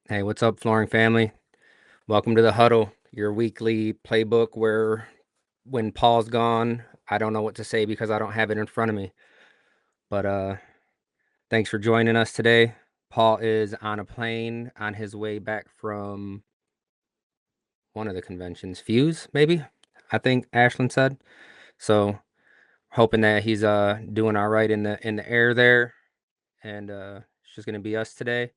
Hey, what's up, flooring family? Welcome to the Huddle, your weekly playbook where when Paul's gone, I don't know what to say because I don't have it in front of me. But thanks for joining us today. Paul is on a plane on his way back from one of the conventions, Fuse, maybe. I think Ashlyn said. So hoping that he's doing all right in the air there. And it's just gonna be us today.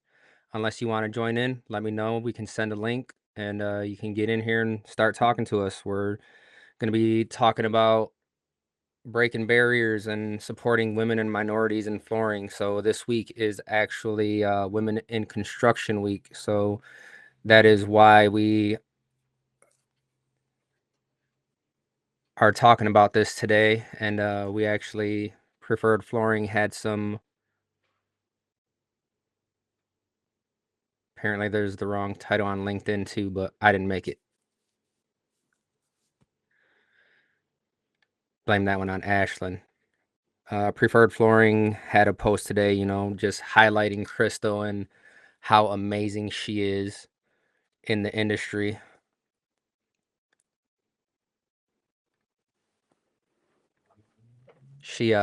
Unless you want to join in, let me know. We can send a link and you can get in here and start talking to us. We're going to be talking about breaking barriers and supporting women and minorities in flooring. So this week is actually Women in Construction Week. So that is why we are talking about this today. And we actually Preferred Flooring had some. Apparently, there's the wrong title on LinkedIn too, but I didn't make it. Blame that one on Ashlyn. Preferred Flooring had a post today, just highlighting Crystal and how amazing she is in the industry. She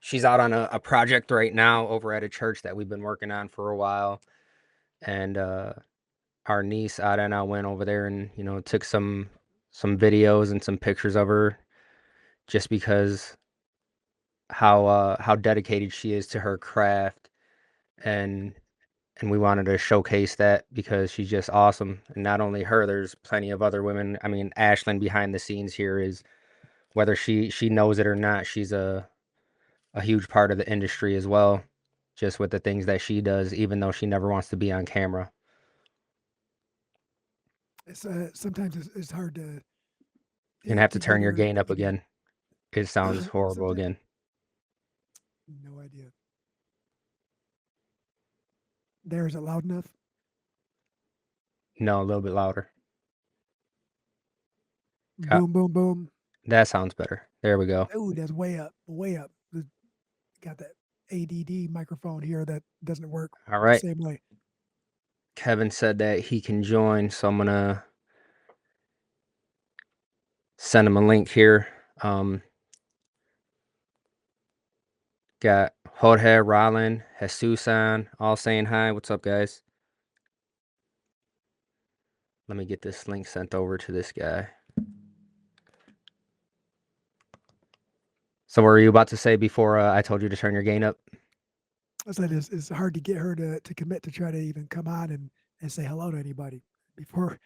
she's out on a project right now over at a church that we've been working on for a while. And our niece Ada and I went over there and, took some videos and some pictures of her just because how dedicated she is to her craft. And and we wanted to showcase that because she's just awesome. And not only her, there's plenty of other women. I mean, Ashlyn behind the scenes here is, whether she knows it or not, she's a huge part of the industry as well, just with the things that she does, even though she never wants to be on camera. It's sometimes it's hard You're gonna have to to turn get your her gain up to get again. It sounds horrible sometimes again. no idea. There, is it loud enough? No, a little bit louder. Uh, Boom, boom, boom. that sounds better. There we go. Oh, that's way up, way up. Got that ADD microphone here that doesn't work All the right. same way. Kevin said that he can join, so I'm gonna send him a link here. Got Jorge, Rollin, Jesus on, all saying hi. What's up, guys? Let me get this link sent over to this guy. So, what were you about to say before I told you to turn your gain up? I said it's hard to get her to commit to try to even come on and say hello to anybody before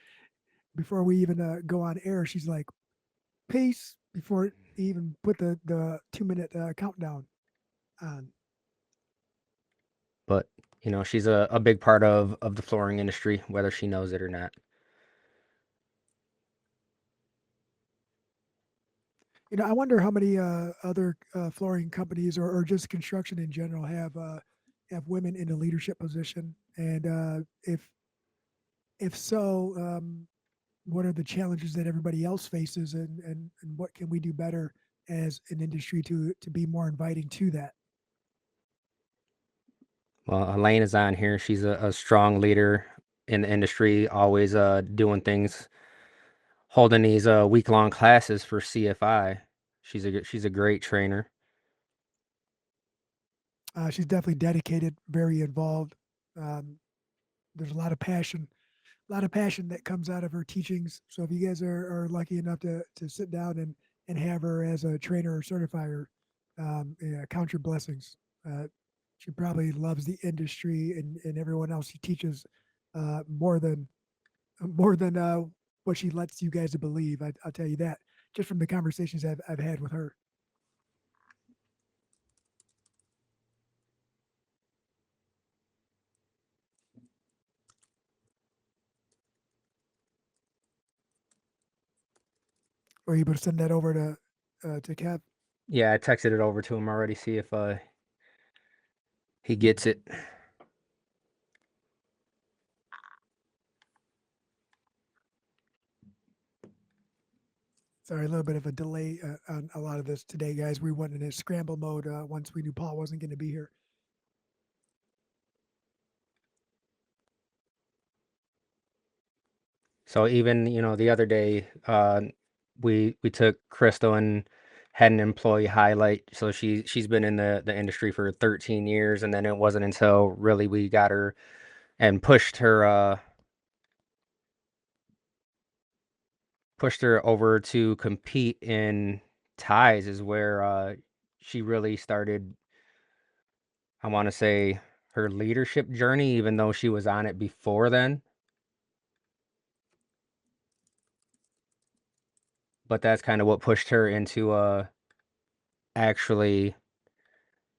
we even go on air. She's like, "Peace," before even put the 2 minute countdown on. But she's a big part of the flooring industry, whether she knows it or not. I wonder how many other flooring companies or just construction in general have women in a leadership position, and if so, what are the challenges that everybody else faces, and what can we do better as an industry to be more inviting to that? Well, Elaine is on here. She's a strong leader in the industry, always doing things, holding these week-long classes for CFI. She's a great trainer. She's definitely dedicated, very involved. Um, there's a lot of passion that comes out of her teachings. So if you guys are lucky enough to sit down and have her as a trainer or certifier, yeah, count your blessings. Uh, she probably loves the industry and everyone else she teaches more than more than what she lets you guys to believe. I'll tell you that just from the conversations I've had with her. Were you able to send that over to Kev? Yeah, I texted it over to him already. See if he gets it. Sorry, a little bit of a delay on a lot of this today, guys. We went in a scramble mode once we knew Paul wasn't going to be here. So even, the other day, we took Crystal and had an employee highlight. So she's been in the industry for 13 years, and then it wasn't until really we got her and pushed her over to compete in ties is where she really started, I want to say, her leadership journey, even though she was on it before then. But that's kind of what pushed her into actually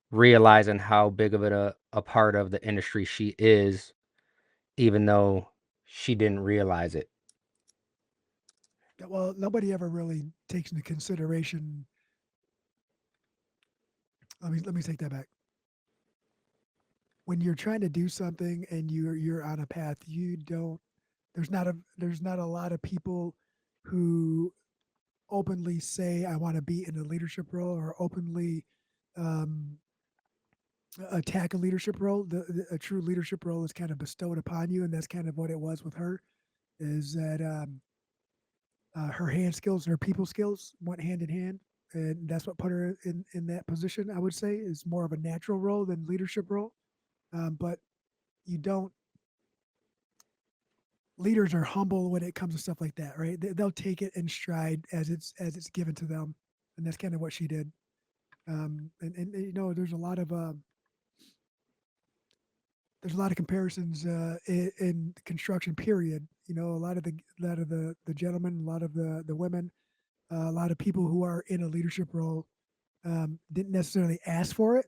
realizing how big of a part of the industry she is, even though she didn't realize it. Well, nobody ever really takes into consideration. Let me take that back. When you're trying to do something and you're on a path, you don't. There's not a lot of people who openly say I want to be in a leadership role or openly um, attack a leadership role. A true leadership role is kind of bestowed upon you, and that's kind of what it was with her. Is that her hand skills and her people skills went hand in hand, and that's what put her in that position. I would say is more of a natural role than leadership role. But you don't. Leaders are humble when it comes to stuff like that, right? They'll take it in stride as it's given to them, and that's kind of what she did. And there's a lot of comparisons in construction. Period. A lot of the gentlemen, a lot of the women, a lot of people who are in a leadership role didn't necessarily ask for it.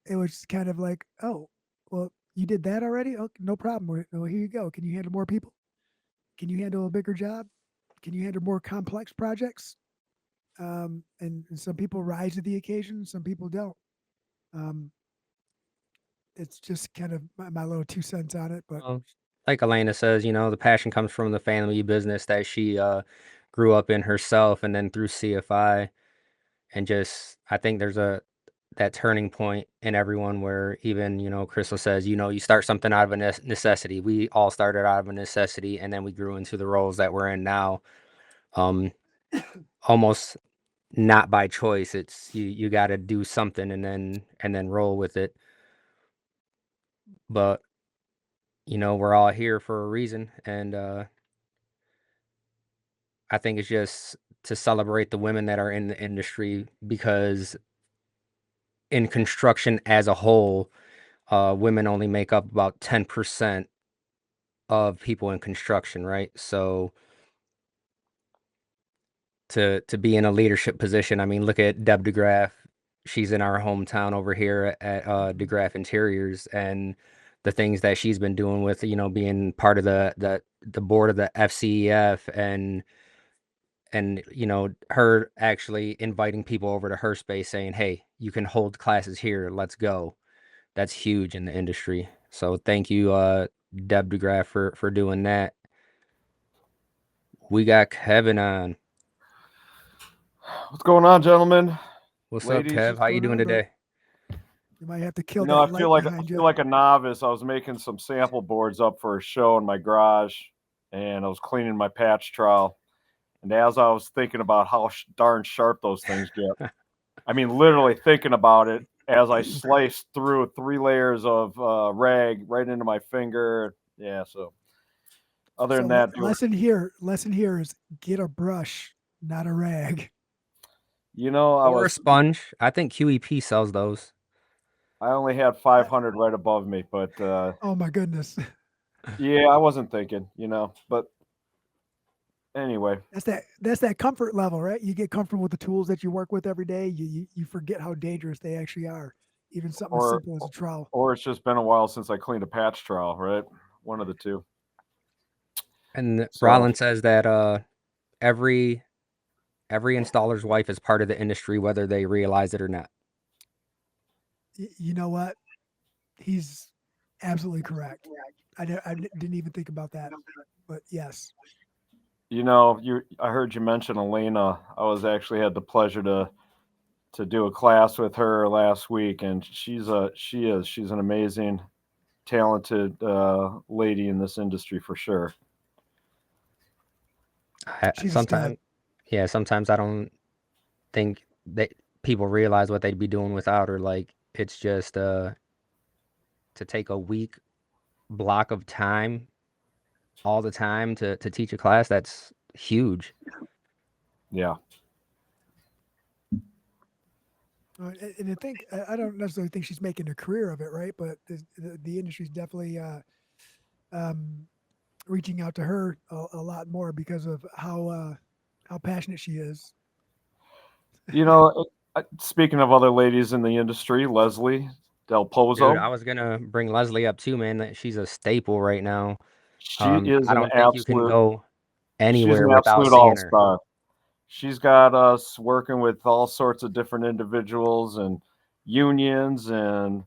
It was kind of like, oh, well, you did that already. Okay, no problem. Well, here you go. Can you handle more people? Can you handle a bigger job? Can you handle more complex projects? And some people rise to the occasion, some people don't. Um, it's just kind of my little 2 cents on it, but Well, like Elena says, the passion comes from the family business that she grew up in herself, and then through CFI, and just I think there's a that turning point in everyone where even Crystal says, you start something out of a necessity. We all started out of a necessity, and then we grew into the roles that we're in now. Um, Almost not by choice. It's you got to do something and then roll with it. But we're all here for a reason, and I think it's just to celebrate the women that are in the industry, because in construction as a whole, women only make up about 10% of people in construction, right? So to be in a leadership position, I mean, look at Deb DeGraff. She's in our hometown over here at DeGraff Interiors, and the things that she's been doing with being part of the board of the FCEF, and her actually inviting people over to her space saying, hey, you can hold classes here, let's go. That's huge in the industry. So thank you, Deb DeGraff, for doing that. We got Kevin on. What's going on, gentlemen, What's up, ladies? Kev? what's How you going doing on, bro? today? You might have to kill You know, that I feel light like I behind feel you. like a novice. I was making some sample boards up for a show in my garage, and I was cleaning my patch trowel. And as I was thinking about how darn sharp those things get, I mean, literally thinking about it as I sliced through 3 layers of rag right into my finger. Yeah. So other than So that, lesson here is get a brush, not a rag. I Or a was sponge. I think QEP sells those. I only had Uh, 500 right above me, but oh my goodness. yeah, I wasn't thinking, But anyway, That's that comfort level, right? You get comfortable with the tools that you work with every day. You forget how dangerous they actually are. Even something as or simple as a trowel. or it's just been a while since I cleaned a patch trowel, right? One of the two. And So, Rollin says that every every installer's wife is part of the industry, whether they realize it or not. You know what? He's absolutely correct. I didn't even think about that, but yes. I heard you mention Elena. I was actually had the pleasure to do a class with her last week, and she's an amazing, talented lady in this industry for sure. She's a stud. Sometimes, yeah, sometimes I don't think that people realize what they'd be doing without her. Like it's just to take a week block of time all the time to teach a class, that's huge. Yeah. And I think I don't necessarily think she's making a career of it, right? But the industry's definitely um, reaching out to her a lot more because of how passionate she is. You know, speaking of other ladies in the industry, Leslie Del Dude, Pozo, I was gonna bring Leslie up too, man. That she's a staple right now. she is I an don't think you can absolute go she's anywhere an without absolute seeing her. all-star. She's got us working with all sorts of different individuals and unions, and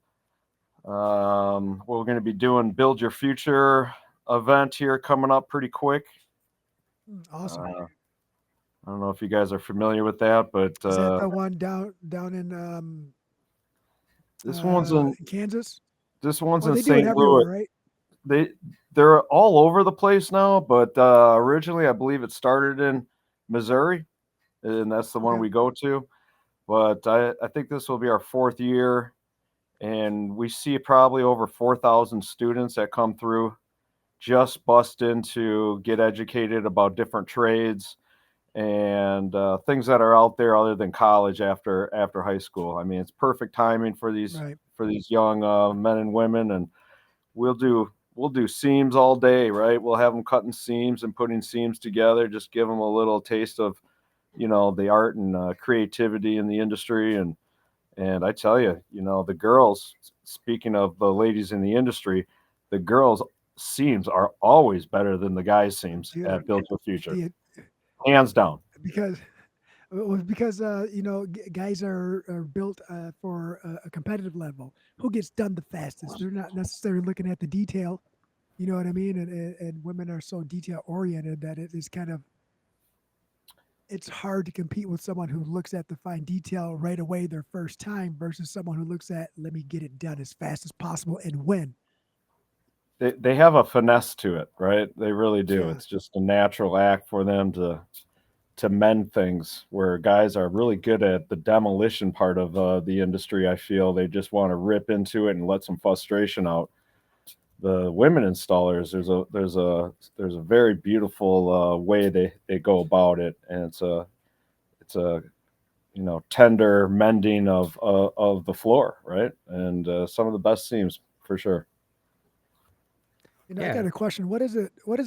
we're going to be doing Build Your Future event here coming up pretty quick. Awesome. I don't know if you guys are familiar with that, but Is that the one down this one's in in Kansas? this one's Well, in they do it St. Louis. everywhere, right? They they're all over the place now, but originally I believe it started in Missouri, and that's the one Okay. we go to. But I think this will be our fourth year, and we see probably over 4,000 students that come through, just bust in to get educated about different trades and things that are out there other than college after high school. I mean, it's perfect timing Right. for these young men and women, and we'll do seams all day, right? We'll have them cutting seams and putting seams together, just give them a little taste of the art and creativity in the industry. And I tell you, the girls, speaking of the ladies in the industry, the girls seams are always better than the guys seams Dude, at Build Your Future, the hands down. because because guys are built for a competitive level. Who gets done the fastest? They're not necessarily looking at the detail. You know what I mean? And women are so detail oriented that it is kind of it's hard to compete with someone who looks at the fine detail right away their first time versus someone who looks at let me get it done as fast as possible and win. They have a finesse to it, right? They really do. Yeah, It's just a natural act for them to mend things, where guys are really good at the demolition part of the industry. I feel they just want to rip into it and let some frustration out. The women installers, there's a very beautiful way they go about it, and it's a tender mending of the floor, right? And some of the best seams for sure. I got Yeah. a question. What does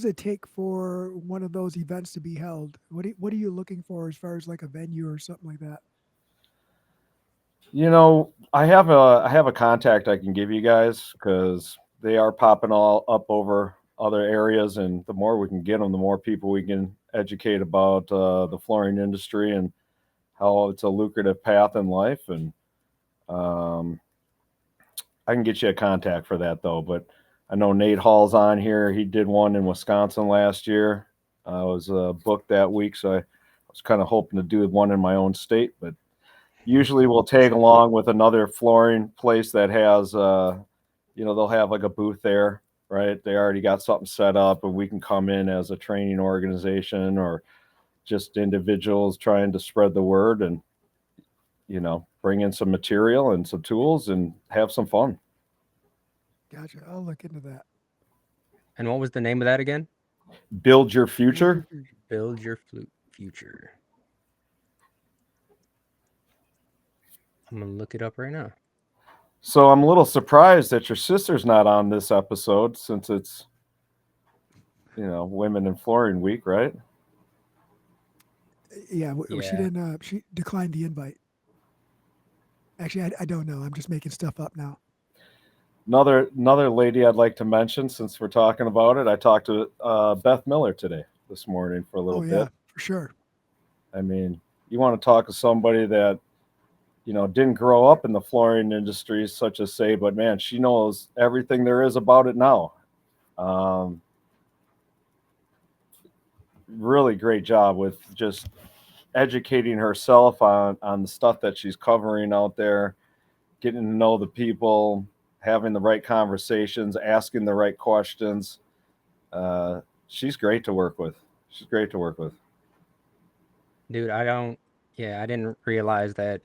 it take for one of those events to be held? What are you looking for as far as like a venue or something like that? I have a contact I can give you guys, because they are popping all up over other areas, and the more we can get them, the more people we can educate about the flooring industry and how it's a lucrative path in life. And um, I can get you a contact for that though. But I know Nate Hall's on here. He did one in Wisconsin last year. I was booked that week, so I was kind of hoping to do one in my own state, but usually we'll tag along with another flooring place that has they'll have like a booth there, right? They already got something set up, and we can come in as a training organization or just individuals trying to spread the word, and bring in some material and some tools and have some fun. Gotcha. I'll look into that. And what was the name of that again? Build your Build your future. future. Build Your Future. I'm gonna look it up right now. So I'm a little surprised that your sister's not on this episode, since it's Women in Flooring Week, right? Yeah, she Yeah. didn't. She declined the invite. Actually, I don't know. I'm just making stuff up now. Another lady I'd like to mention, since we're talking about it. I talked to Beth Miller today, this morning, for a little Oh yeah, bit. for sure. I mean, you want to talk to somebody that didn't grow up in the flooring industry, such as say, but man, she knows everything there is about it now. Um, Really great job with just educating herself on the stuff that she's covering out there, getting to know the people, having the right conversations, asking the right questions. She's great to work with. She's great to work with. Dude, I didn't realize that.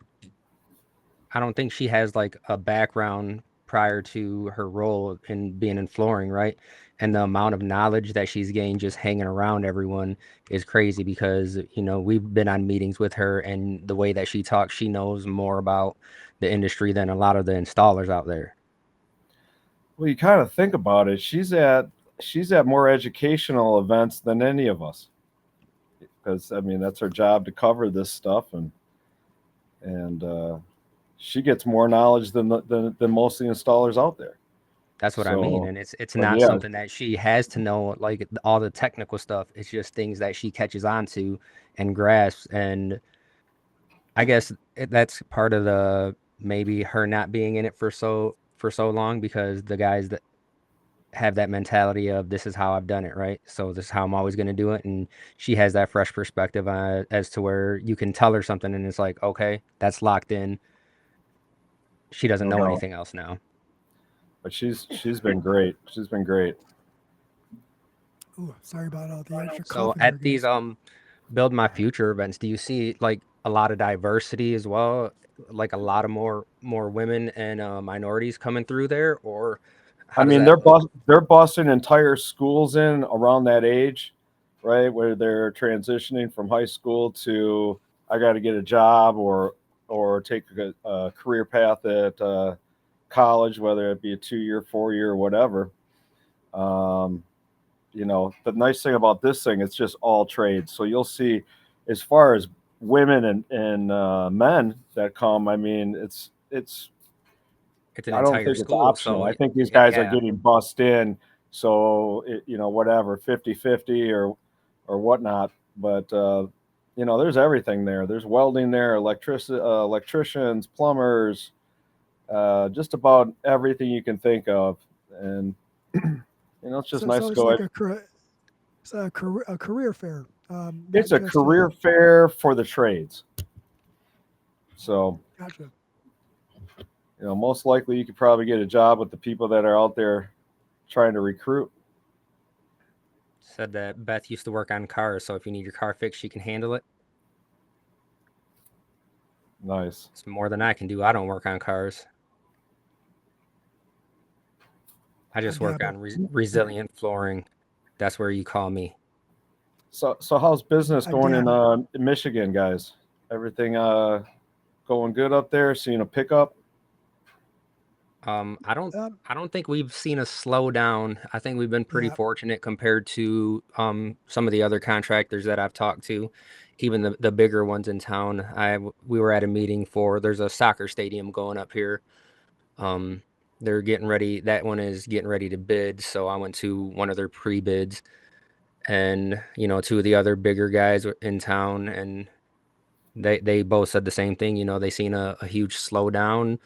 I don't think she has like a background prior to her role in being in flooring, right? And the amount of knowledge that she's gained just hanging around everyone is crazy because, we've been on meetings with her and the way that she talks, she knows more about the industry than a lot of the installers out there. Well, you kind of think about it. She's at more educational events than any of us, because I mean that's her job to cover this stuff, and she gets more knowledge than most of the installers out there. That's what I mean. So, And it's but not yeah, something that she has to know, like all the technical stuff. It's just things that she catches on to and grasps. And I guess that's part of the maybe her not being in it for so long because the guys that have that mentality of this is how I've done it, right? So this is how I'm always going to do it, and she has that fresh perspective as to where you can tell her something and it's like, okay, that's locked in. She doesn't no know doubt. anything else now. But she's been great. She's been great. Ooh, sorry about all the extra So coughing here, at these guys. Build My Future events, do you see like a lot of diversity as well? Like a lot of more women and minorities coming through there, or I how does mean, that look? they're busting entire schools in around that age, right? Where they're transitioning from high school to I got to get a job or take a career path at college, whether it be a 2 year, 4 year, whatever. Um, the nice thing about this thing, it's just all trades. So you'll see, as far as women and men that come, I mean, it's It's an I don't entire think it's school, optional. so I think these guys are yeah. getting bussed in. So, whatever, 50-50 or whatnot. But, there's everything there. There's welding there, electricians, plumbers, just about everything you can think of. And, it's just nice So to it's go. like a career fair, not It's a just career fair for the trades. So, gotcha. most likely you could probably get a job with the people that are out there trying to recruit. Said that Beth used to work on cars, so if you need your car fixed, she can handle it. Nice. It's more than I can do. I don't work on cars. I I just work dabble. on resilient flooring. That's where you call me. So how's business I going dabble. in Michigan, guys? Everything going good up there? Seeing a pickup? I don't Um, I don't think we've seen a slowdown. I think we've been pretty yeah, fortunate compared to some of the other contractors that I've talked to, even the bigger ones in town. We were at a meeting for there's a soccer stadium going up here. Um, they're getting ready. That one is getting ready to bid, so I went to one of their pre-bids, and two of the other bigger guys in town, and they both said the same thing. They seen a huge slowdown,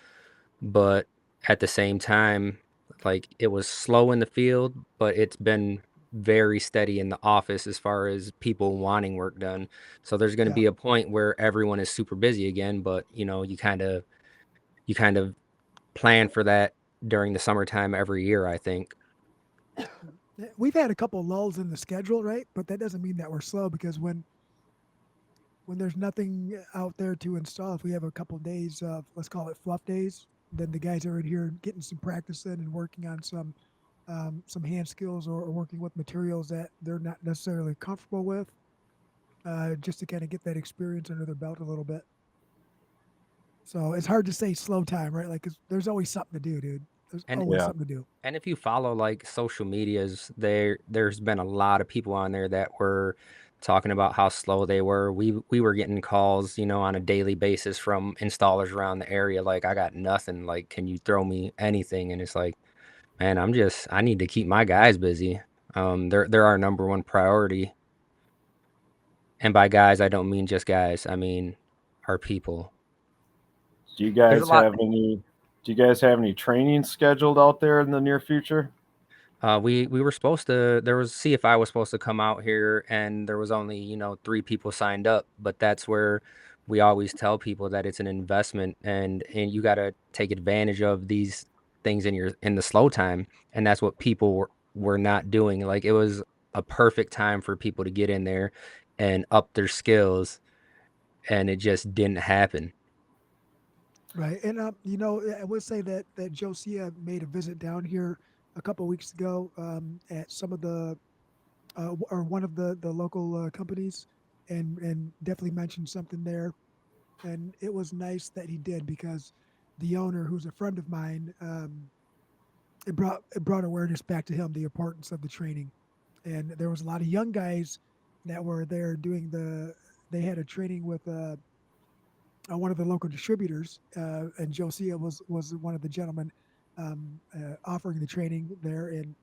but at the same time, like it was slow in the field, but it's been very steady in the office as far as people wanting work done. So there's going to yeah. be a point where everyone is super busy again, but you kind of plan for that during the summertime every year, I think. We've had a couple lulls in the schedule, right? But that doesn't mean that we're slow because when there's nothing out there to install, if we have a couple of days of, let's call it fluff days, then the guys are in here getting some practice in and working on some hand skills or working with materials that they're not necessarily comfortable with, just to kind of get that experience under their belt a little bit. So it's hard to say slow time, right? Like 'cause there's always something to do, dude. There's And always Yeah. something to do. And if you follow like social medias, there's been a lot of people on there that were talking about how slow they were. We were getting calls, on a daily basis from installers around the area like I got nothing, like can you throw me anything? And it's like, man, I need to keep my guys busy. They're our number one priority. And by guys, I don't mean just guys. I mean our people. Do you There's a guys lot. have any? Do you guys have any training scheduled out there in the near future? We were supposed to. There was CFI was supposed to come out here, and there was only 3 people signed up. But that's where we always tell people that it's an investment, and you got to take advantage of these things in the slow time, and that's what people were not doing. Like it was a perfect time for people to get in there and up their skills, and it just didn't happen. Right. And I would say that Josiah made a visit down here a couple of weeks ago at some of the or one of the local companies, and definitely mentioned something there. And it was nice that he did because the owner, who's a friend of mine, it brought awareness back to him the importance of the training. And there was a lot of young guys that were there doing the. They had a training with one of the local distributors, and Josiah was one of the gentlemen offering the training there, and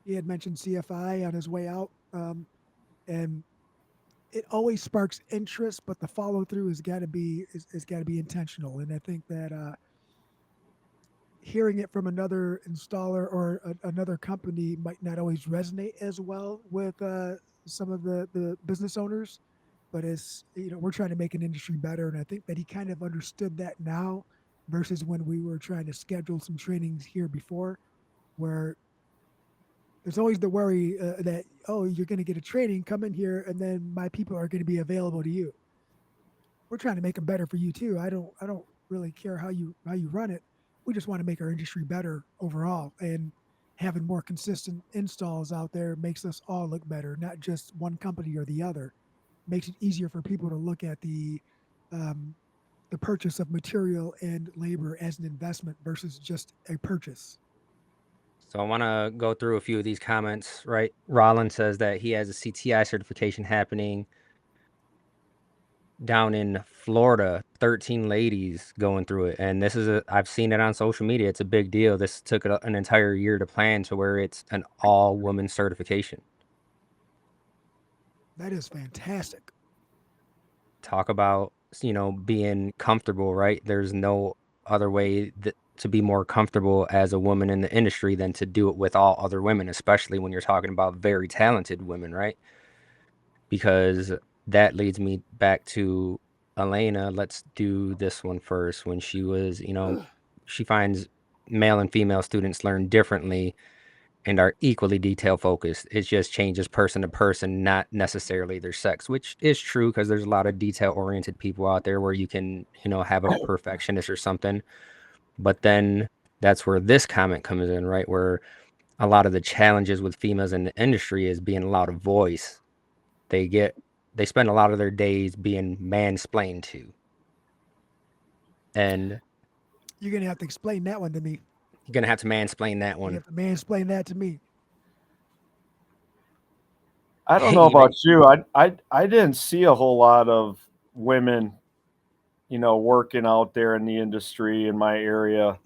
he had mentioned CFI on his way out, and it always sparks interest, but the follow through has got to be intentional, and I think that hearing it from another installer or another company might not always resonate as well with some of the business owners. But as we're trying to make an industry better, and I think that he kind of understood that now versus when we were trying to schedule some trainings here before, where there's always the worry that, oh, you're going to get a training, come in here, and then my people are going to be available to you. We're trying to make them better for you too. I don't really care how you run it. We just want to make our industry better overall, and having more consistent installs out there makes us all look better, not just one company or the other. Makes it easier for people to look at um, the purchase of material and labor as an investment versus just a purchase. So I want to go through a few of these comments, right? Rollin says that he has a CTI certification happening down in Florida, 13 ladies going through it. And I've seen it on social media. It's a big deal. This took an entire year to plan to where it's an all woman certification. That is fantastic. Talk about, being comfortable, right? There's no other way to be more comfortable as a woman in the industry than to do it with all other women, especially when you're talking about very talented women, right? Because that leads me back to Elena. Let's do this one first. When she was, she finds male and female students learn differently and are equally detail focused. It just changes person to person, not necessarily their sex, which is true because there's a lot of detail oriented people out there where you can, have a perfectionist or something. But then that's where this comment comes in, right? Where a lot of the challenges with females in the industry is being allowed a voice. They get they spend a lot of their days being mansplained to. And You're gonna have to explain that one to me. you're gonna have to mansplain that You one. have to mansplain that to me. I don't know You may about you. I didn't see a whole lot of women, working out there in the industry in my area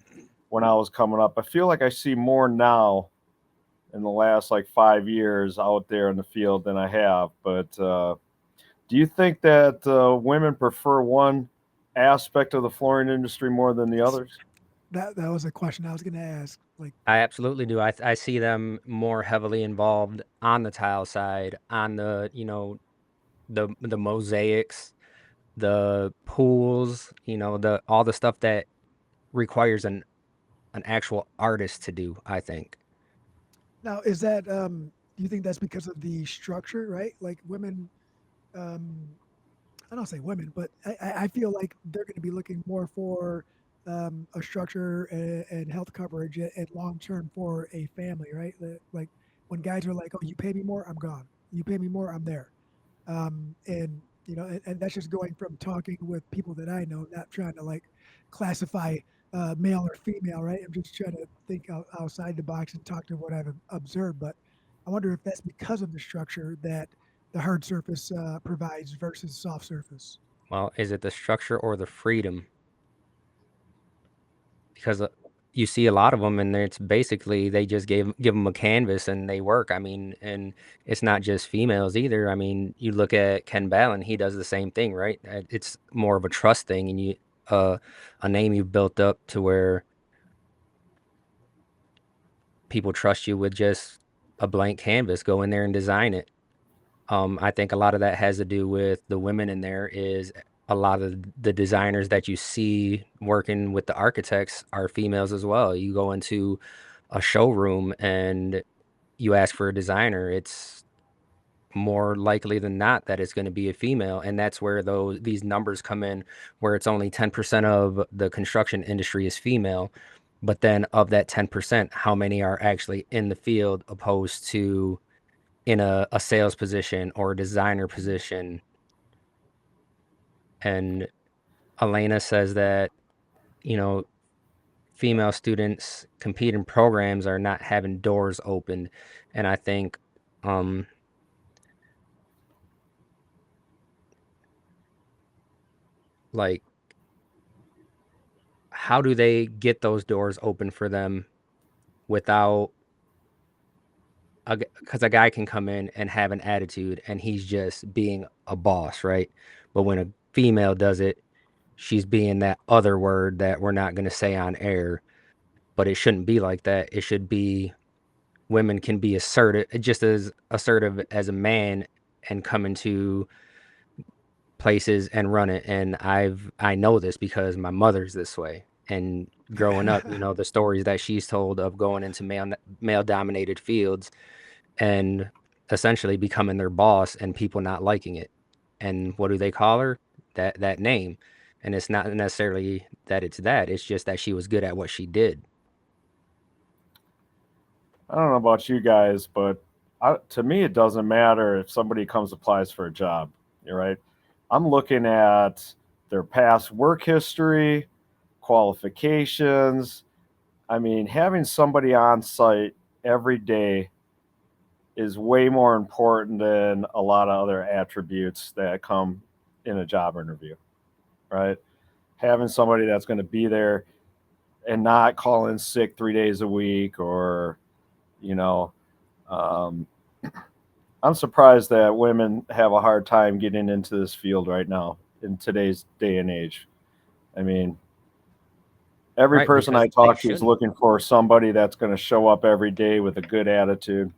when I was coming up. I feel like I see more now in the last like 5 years out there in the field than I have. But do you think that women prefer one aspect of the flooring industry more than the others? That was a question I was gonna ask. Like, I absolutely do. I see them more heavily involved on the tile side, on the, the mosaics, the pools, the all the stuff that requires an actual artist to do, I think. now is that do you think that's because of the structure, right? Like women, um, I don't say women, but I feel like they're going to be looking more for a structure and health coverage and long term for a family, right? Like when guys are like, "Oh, you pay me more, I'm gone. You pay me more, I'm there." And and that's just going from talking with people that I know, not trying to like classify male or female, right? I'm just trying to think outside the box and talk to what I've observed. But I wonder if that's because of the structure that the hard surface provides versus soft surface. Well, is it the structure or the freedom? Because you see a lot of them, and it's basically they just give them a canvas and they work. I mean, and it's not just females either. I mean, you look at Ken Ballin; he does the same thing, right? It's more of a trust thing, and uh, a name you've built up to where people trust you with just a blank canvas. Go in there and design it. I think a lot of that has to do with the women in there is a lot of the designers that you see working with the architects are females as well. You go into a showroom and you ask for a designer. It's more likely than not that it's going to be a female, and that's where these numbers come in, where it's only 10% of the construction industry is female, but then of that 10%, how many are actually in the field opposed to in a sales position or a designer position. And Elena says that, you know, female students compete in programs are not having doors opened. And I think, um, like, how do they get those doors open for them without because a guy can come in and have an attitude and he's just being a boss, right? But when a female does it, she's being that other word that we're not going to say on air, but it shouldn't be like that. It should be women can be assertive, just as assertive as a man, and come into places and run it. And I know this because my mother's this way. And growing up, the stories that she's told of going into male dominated fields and essentially becoming their boss and people not liking it. And what do they call her? That name. And it's not necessarily that it's that. It's just that she was good at what she did. I don't know about you guys, but to me, it doesn't matter if somebody comes applies for a job. You're right. I'm looking at their past work history, qualifications. I mean, having somebody on site every day is way more important than a lot of other attributes that come in a job interview, right? Having somebody that's going to be there and not call in sick 3 days a week or, you know, um, I'm surprised that women have a hard time getting into this field right now in today's day and age. I mean, every Right, person because I they talk to is shouldn't. looking for somebody that's going to show up every day with a good attitude,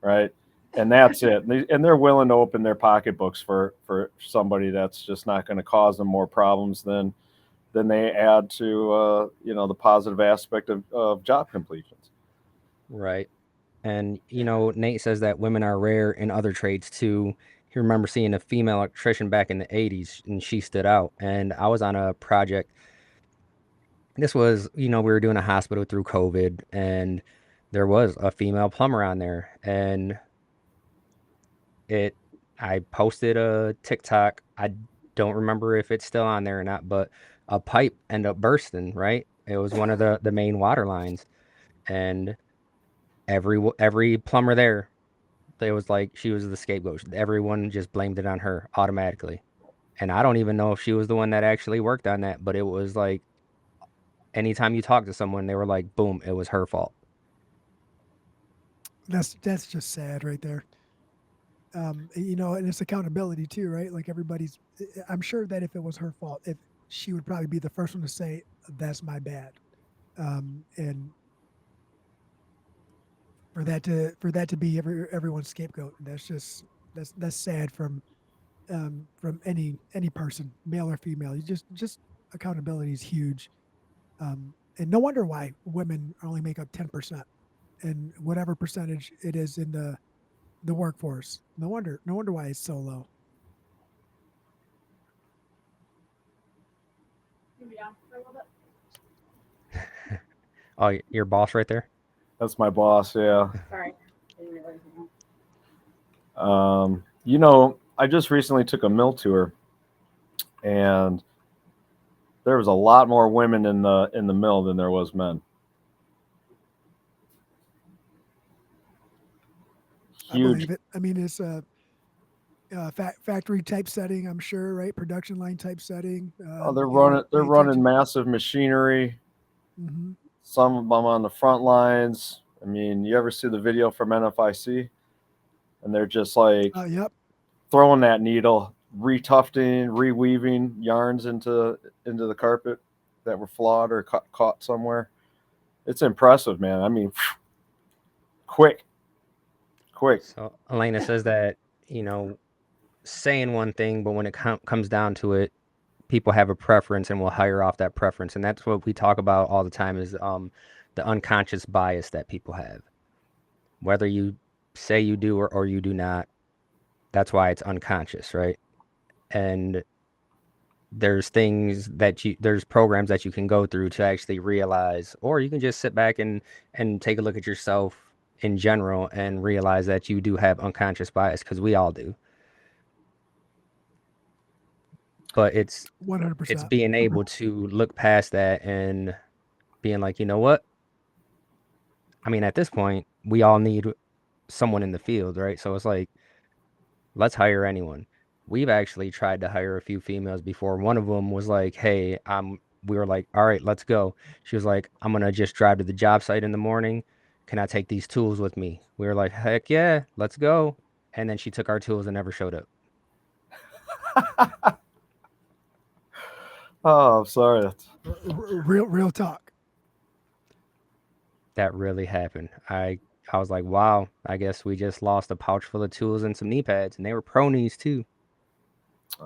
right? And that's it. And they're willing to open their pocketbooks for somebody that's just not going to cause them more problems than they add to the positive aspect of job completions. Right. And, Nate says that women are rare in other trades too. He remembers seeing a female electrician back in the 80s and she stood out. And I was on a project. This was, we were doing a hospital through COVID and there was a female plumber on there. And it, I posted a TikTok. I don't remember if it's still on there or not, but a pipe ended up bursting, right? It was one of the main water lines. And every plumber there, it was like she was the scapegoat. Everyone just blamed it on her automatically. And I don't even know if she was the one that actually worked on that, but it was like anytime you talk to someone, they were like, boom, it was her fault. That's just sad right there. And it's accountability too, right? Like I'm sure that if it was her fault, if she would probably be the first one to say, "That's my bad," and for that to be everyone's scapegoat, that's sad from any person, male or female. You just accountability is huge, and no wonder why women only make up 10%, and whatever percentage it is in the workforce. No wonder why it's so low. Oh, your boss right there? That's my boss. Yeah. Sorry. I just recently took a mill tour, and there was a lot more women in the mill than there was men. I Huge. believe it. I mean, it's a factory type setting, I'm sure, right? Production line type setting. Oh, they're Pay running attention. massive machinery. Hmm. Some of them on the front lines. I mean, you ever see the video from NFIC? And they're just like Yep. throwing that needle, retufting, reweaving yarns into the carpet that were flawed or caught somewhere. It's impressive, man. I mean, quick, quick. So Elena says that, saying one thing, but when it comes down to it, people have a preference and will hire off that preference. And that's what we talk about all the time is the unconscious bias that people have. Whether you say you do or you do not, That's why it's unconscious, right? And there's programs that you can go through to actually realize, or you can just sit back and take a look at yourself in general and realize that you do have unconscious bias, because we all do. But it's 100%. being able to look past that and being like, you know what? I mean, at this point, we all need someone in the field, right? So it's like, let's hire anyone. We've actually tried to hire a few females before. One of them was like, "Hey, we were like, all right, let's go." She was like, "I'm gonna just drive to the job site in the morning. Can I take these tools with me?" We were like, "Heck yeah, let's go." And then she took our tools and never showed up. Oh, I'm sorry. Real talk. That really happened. I was like, wow, I guess we just lost a pouch full of tools and some knee pads, and they were pro knees too.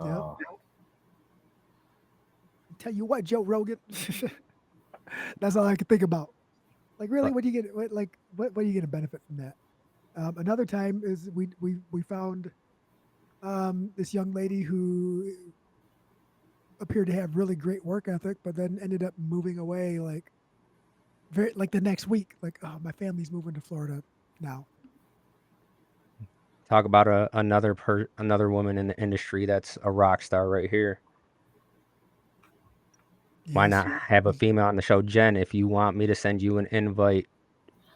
Yep. Uh, Tell you what, Joe Rogan. That's all I can think about. Like, really, But what do you get? What do you get a benefit from that? Another time is we found this young lady who appeared to have really great work ethic, but then ended up moving away like the next week. Like, oh, my family's moving to Florida now. talk about another woman in the industry that's a rock star right here. Why Yes. not have a female on the show? Jen, if you want me to send you an invite,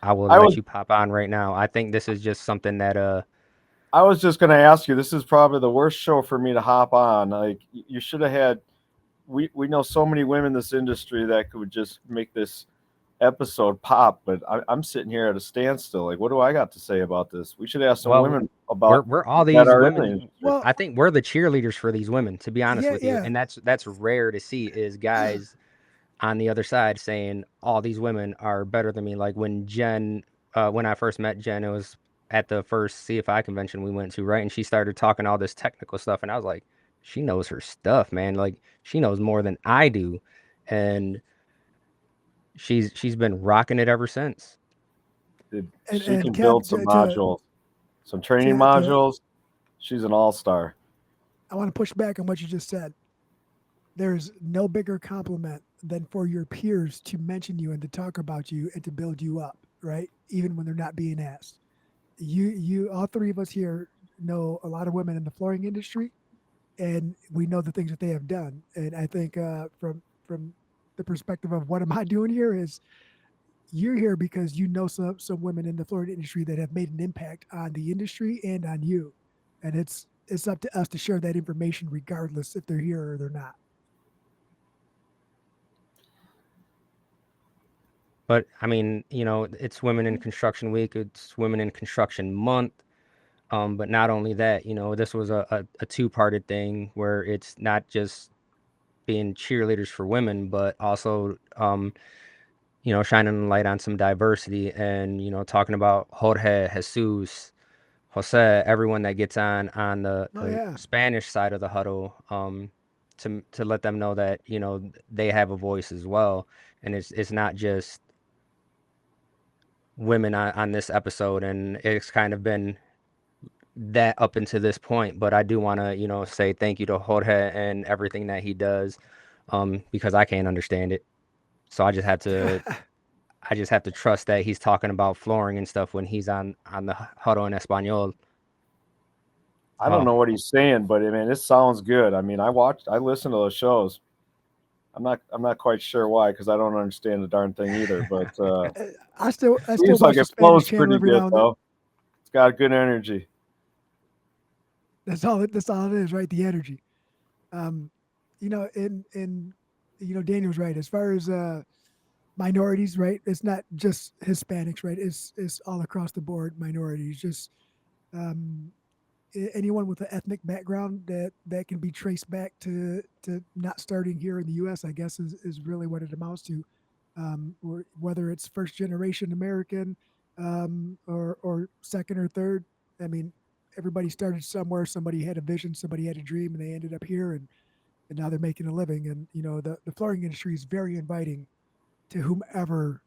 I will I let was you pop on right now. I think this is just something that I was just going to ask you. This is probably the worst show for me to hop on. Like you should have had. We know so many women in this industry that could just make this episode pop, but I'm sitting here at a standstill. Like, what do I got to say about this? We should ask some well, women we're about we're all that these are in the women. industry. Well, I think we're the cheerleaders for these women, to be honest yeah, with you. yeah. And that's rare to see, is guys on the other side saying all these women are better than me. Like when I first met Jen, it was at the first CFI convention we went to, right? And she started talking all this technical stuff, and I was like, she knows her stuff, man. Like she knows more than I do, and she's been rocking it ever since. She And can Kev, build some modules, some training to modules. She's an all-star. I want to push back on what you just said. There's no bigger compliment than for your peers to mention you and to talk about you and to build you up, right? Even when they're not being asked. All three of us here know a lot of women in the flooring industry, and we know the things that they have done. And I think from the perspective of what am I doing here is you're here because you know some women in the flooring industry that have made an impact on the industry and on you, and it's up to us to share that information regardless if they're here or they're not. But I mean, it's Women in Construction Week, it's Women in Construction Month. But not only that, this was a two-parted thing where it's not just being cheerleaders for women, but also, shining a light on some diversity and, talking about Jorge, Jesus, Jose, everyone that gets on Oh the yeah, Spanish side of the huddle, to let them know that, they have a voice as well. And it's not just women on this episode, and it's kind of been that up until this point. But I do want to, say thank you to Jorge and everything that he does, because I can't understand it. So I just have to trust that he's talking about flooring and stuff when he's on the Huddle in Espanol. I don't Oh, know what he's saying, but I mean, it sounds good. I mean, I listen to those shows. I'm not quite sure why because I don't understand the darn thing either. But I still seems like watch the it Spanish flows channel pretty every good now and then. though. It's got good energy. That's all it is, right? The energy. Um, and Daniel's right. As far as minorities, right? It's not just Hispanics, right? It's all across the board minorities. Just um, anyone with an ethnic background that can be traced back to not starting here in the U.S. I guess is really what it amounts to. Or whether it's first generation American or second or third. I mean, everybody started somewhere. Somebody had a vision. Somebody had a dream, and they ended up here, and now they're making a living. And the flooring industry is very inviting to whomever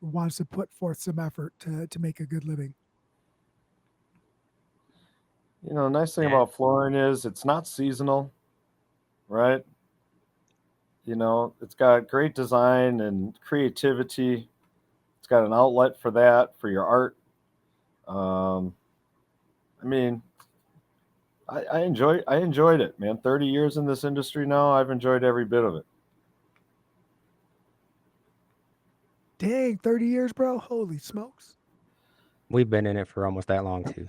wants to put forth some effort to make a good living. Nice thing Yeah. about flooring is it's not seasonal, right? It's got great design and creativity. It's got an outlet for that, for your art. Um, I mean, I enjoyed it, man. 30 years in this industry now, I've enjoyed every bit of it. Dang, 30 years, bro. Holy smokes. We've been in it for almost that long too.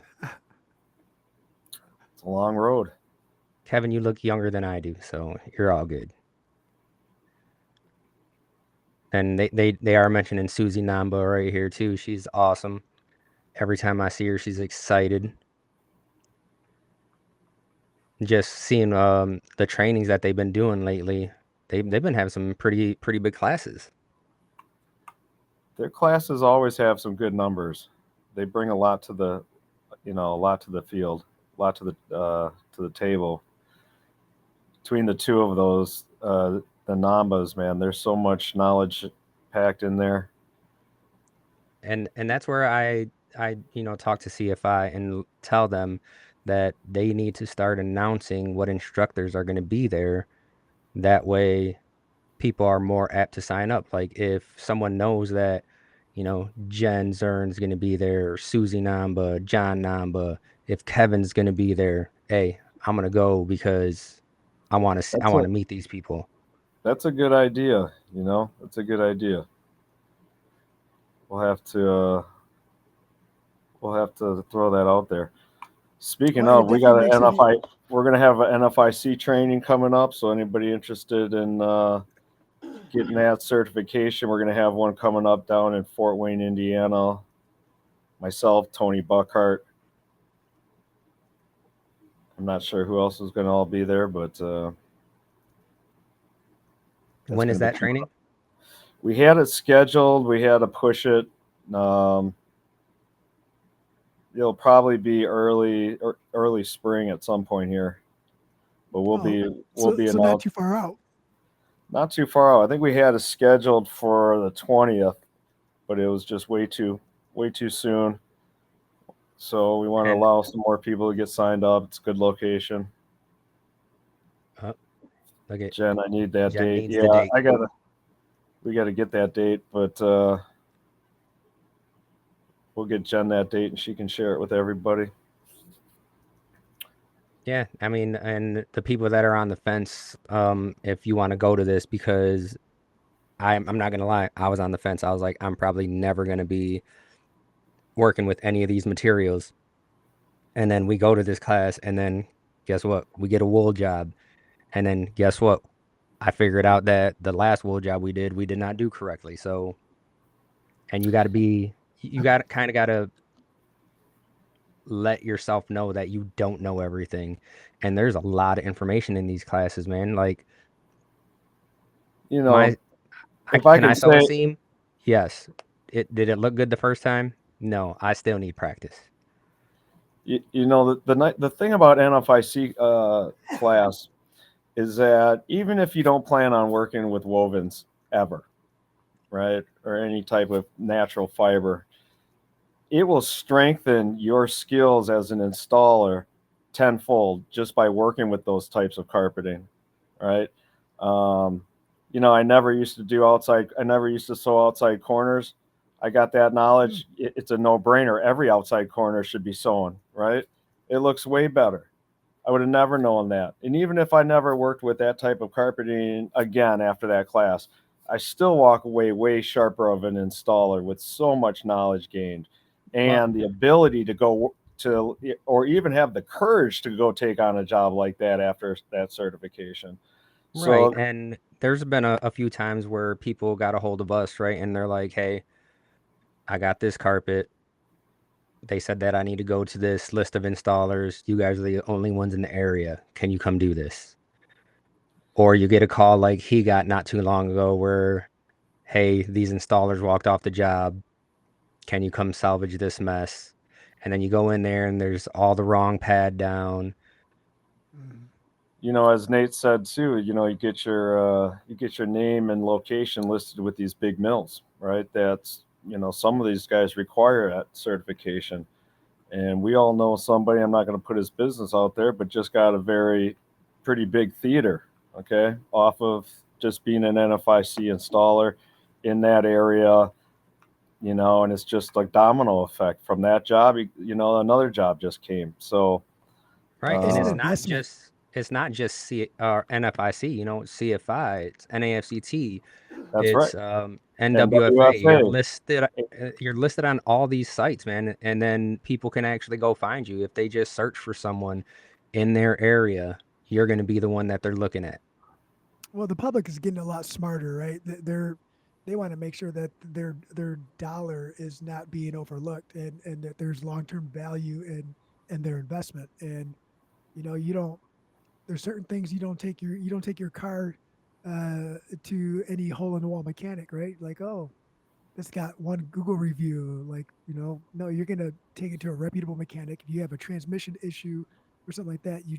It's a long road. Kevin, you look younger than I do, so you're all good. And they are mentioning Susie Namba right here too. She's awesome. Every time I see her, she's excited. Just seeing the trainings that they've been doing lately, they've been having some pretty big classes. Their classes always have some good numbers. They bring a lot to a lot to the field, a lot to the table. Between the two of those, the Nambas, man, there's so much knowledge packed in there. And that's where I talk to CFI and tell them that they need to start announcing what instructors are going to be there. That way people are more apt to sign up. Like if someone knows that, Jen Zern's going to be there, or Susie Namba, John Namba, if Kevin's going to be there, hey, I'm going to go because I That's want a to meet these people. that's a good idea. That's a good idea. We'll have to uh, we'll have to throw that out there. Speaking Well, it of, we definitely got makes an it. NFI. We're gonna have an NFIC training coming up. So anybody interested in getting that certification, we're gonna have one coming up down in Fort Wayne, Indiana. Myself, Tony Buckhart. I'm not sure who else is gonna all be there, but that's When is gonna be that coming training? up. We had it scheduled. We had to push it. Um, it'll probably be early spring at some point here, but we'll Oh, be we'll so be not announced. too far out. Not too far out. I think we had it scheduled for the 20th, but it was just way too soon. So we want to And allow some more people to get signed up. It's a good location. uh, look at Jen, I need that Jen date. needs the Yeah, date. we gotta get that date, but we'll get Jen that date and she can share it with everybody. Yeah, I mean, and the people that are on the fence, if you want to go to this, because I'm not gonna lie, I was on the fence. I was like, I'm probably never gonna be working with any of these materials. And then we go to this class, and then guess what? We get a wool job, and then guess what? I figured out that the last wool job we did not do correctly. So, and you got got to let yourself know that you don't know everything. And there's a lot of information in these classes, man. Like You my know, if I can I can sew a say, seam? Yes. It did it look good the first time? No, I still need practice. the thing about NFIC class is that even if you don't plan on working with wovens ever, right, or any type of natural fiber, it will strengthen your skills as an installer tenfold just by working with those types of carpeting, right? Um, I never used to do outside. I never used to sew outside corners. I got that Hmm. knowledge. It's a no-brainer. Every outside corner should be sewn, right? It looks way better. I would have never known that. And even if I never worked with that type of carpeting again after that class, I still walk away way sharper of an installer with so much knowledge gained Well, and the ability to go to, or even have the courage to go take on a job like that after that certification. right. So, And there's been a few times where people got a hold of us, right? And they're like, hey, I got this carpet. They said that I need to go to this list of installers. You guys are the only ones in the area. Can you come do this? Or you get a call like he got not too long ago where, hey, these installers walked off the job. Can you come salvage this mess? And then you go in there and there's all the wrong pad down. Mhm. as Nate said too, you get your name and location listed with these big mills, right? That's some of these guys require that certification. And we all know somebody, I'm not going to put his business out there, but just got a pretty big theater, okay, off of just being an NFIC installer in that area, and it's just like domino effect from that job. Another job just came. So, Right, and It's an uh, investment. it's not just NFIC, it's CFI, it's NAFCT, that's right. it's And NWFA. WFA. You're listed on all these sites, man, and then people can actually go find you if they just search for someone in their area. You're going to be the one that they're looking at. Well, the public is getting a lot smarter, right? They want to make sure that their dollar is not being overlooked, and that there's long term value in their investment. And you don't. There's certain things you don't take your car to any hole in the wall mechanic, right? Like, oh, that's got one Google review. Like, no, you're gonna take it to a reputable mechanic. If you have a transmission issue or something like that, you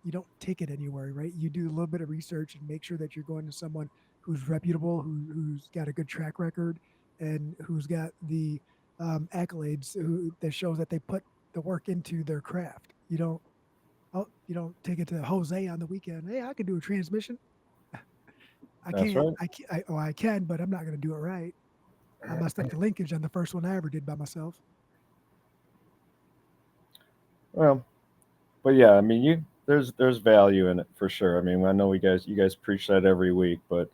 don't take it anywhere, right? You do a little bit of research and make sure that you're going to someone who's reputable, who's got a good track record, and who's got the accolades that shows that they put the work into their craft. You don't take it to Jose on the weekend. Hey, I can do a transmission. I That's can't. right. I can, but I'm not going to do it right. I messed up the linkage on the first one I ever did by myself. Well, but yeah, I mean, there's value in it for sure. I mean, I know you guys preach that every week, but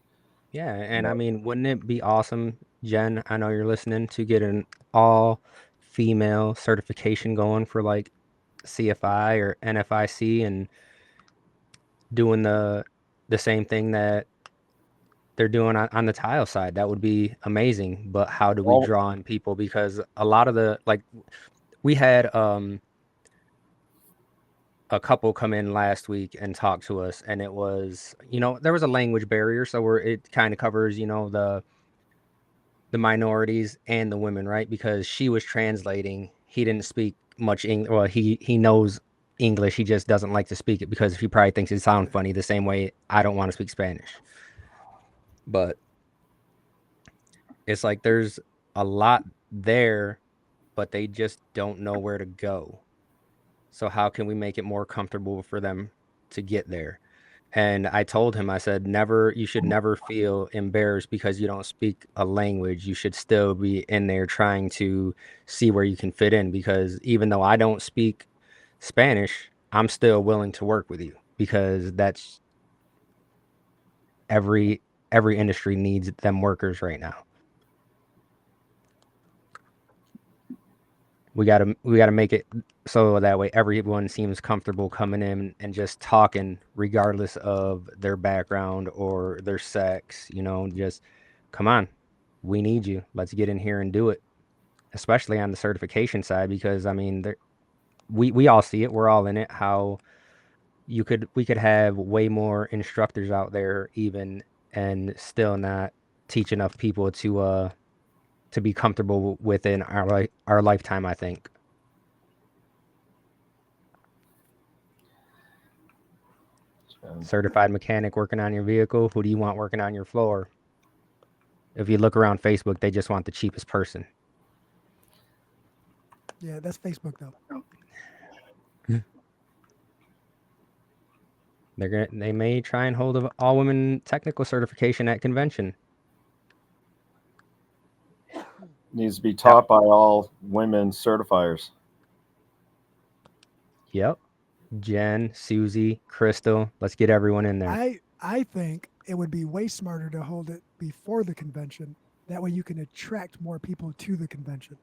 Yeah, you and I know, mean, wouldn't it be awesome, Jen? I know you're listening, to get an all female certification going for like CFI or NFIC and doing the same thing that they're doing on the tile side. That would be amazing. But how do we all draw in people? Because a lot of the like we had a couple come in last week and talk to us, and it was, there was a language barrier, so it kind of covers, the minorities and the women, right? Because she was translating. He didn't speak much English. Well, he knows English. He just doesn't like to speak it because he probably thinks it sounds funny the same way I don't want to speak Spanish. But it's like there's a lot there, but they just don't know where to go. So how can we make it more comfortable for them to get there? And I told him, I said, never, you should never feel embarrassed because you don't speak a language. You should still be in there trying to see where you can fit in, because even though I don't speak Spanish, I'm still willing to work with you, because that's every every industry needs them workers right now. We gotta make it so that way everyone seems comfortable coming in and just talking regardless of their background or their sex. Just come on, we need you. Let's get in here and do it. Especially on the certification side, because I mean, we all see it. We're all in it. How we could have way more instructors out there even, and still not teach enough people to be comfortable within our lifetime, I think. Certified mechanic working on your vehicle. Who do you want working on your floor? If you look around Facebook, they just want the cheapest person. Yeah, that's Facebook though. They may try and hold an all women technical certification at convention. needs to be That taught by all women certifiers. Yep. Jen, Susie, Crystal. Let's get everyone in there. I think it would be way smarter to hold it before the convention. That way you can attract more people to the convention.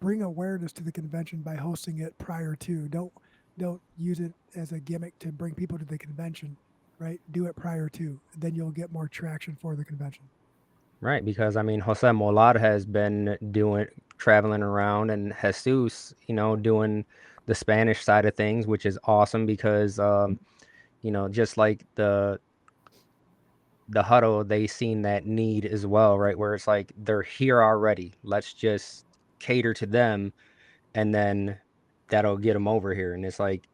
Bring awareness to the convention by hosting it prior to. Don't use it as a gimmick to bring people to the convention, right? Do it prior to. Then you'll get more traction for the convention. Right, because I mean, Jose Molar has been traveling around, and Jesus, doing the Spanish side of things, which is awesome because, just like the Huddle, they seen that need as well, right? Where it's like they're here already. Let's just cater to them, and then that'll get them over here. And it's like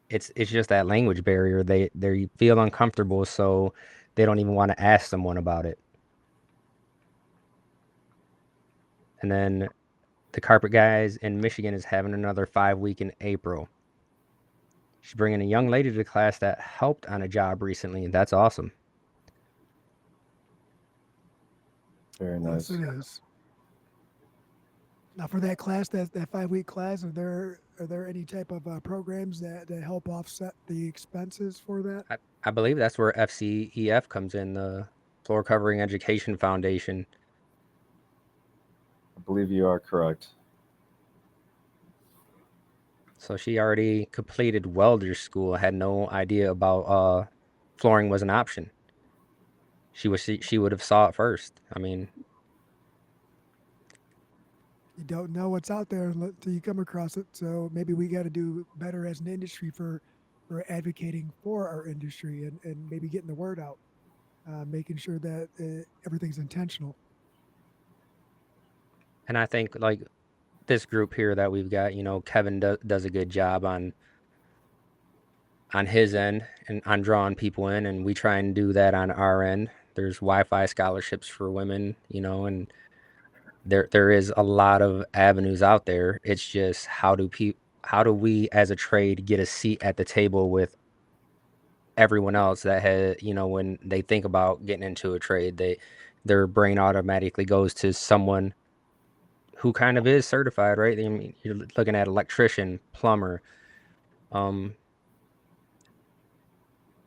it's just that language barrier. They feel uncomfortable, so they don't even want to ask someone about it. And then the carpet guys in Michigan is having another 5 week in April. She's bringing a young lady to the class that helped on a job recently, and that's awesome. Very Yes, nice. it is. Now, for that class, that 5 week class, are there any type of programs that help offset the expenses for that? I believe that's where FCEF comes in, the Floor Covering Education Foundation. I believe you are correct. So she already completed welder school, had no idea about flooring was an option. She would have saw it first. I mean, You don't know what's out there until you come across it. So maybe we got to do better as an industry for advocating for our industry and maybe getting the word out, making sure that everything's intentional. and I think like this group here that we've got, Kevin does a good job on his end and on drawing people in, and we try and do that on our end. There's Wi-Fi scholarships for women, and there is a lot of avenues out there. It's just how do we as a trade get a seat at the table with everyone else that had, when they think about getting into a trade, their brain automatically goes to someone who kind of is certified, right? I mean, you're looking at electrician, plumber. Um,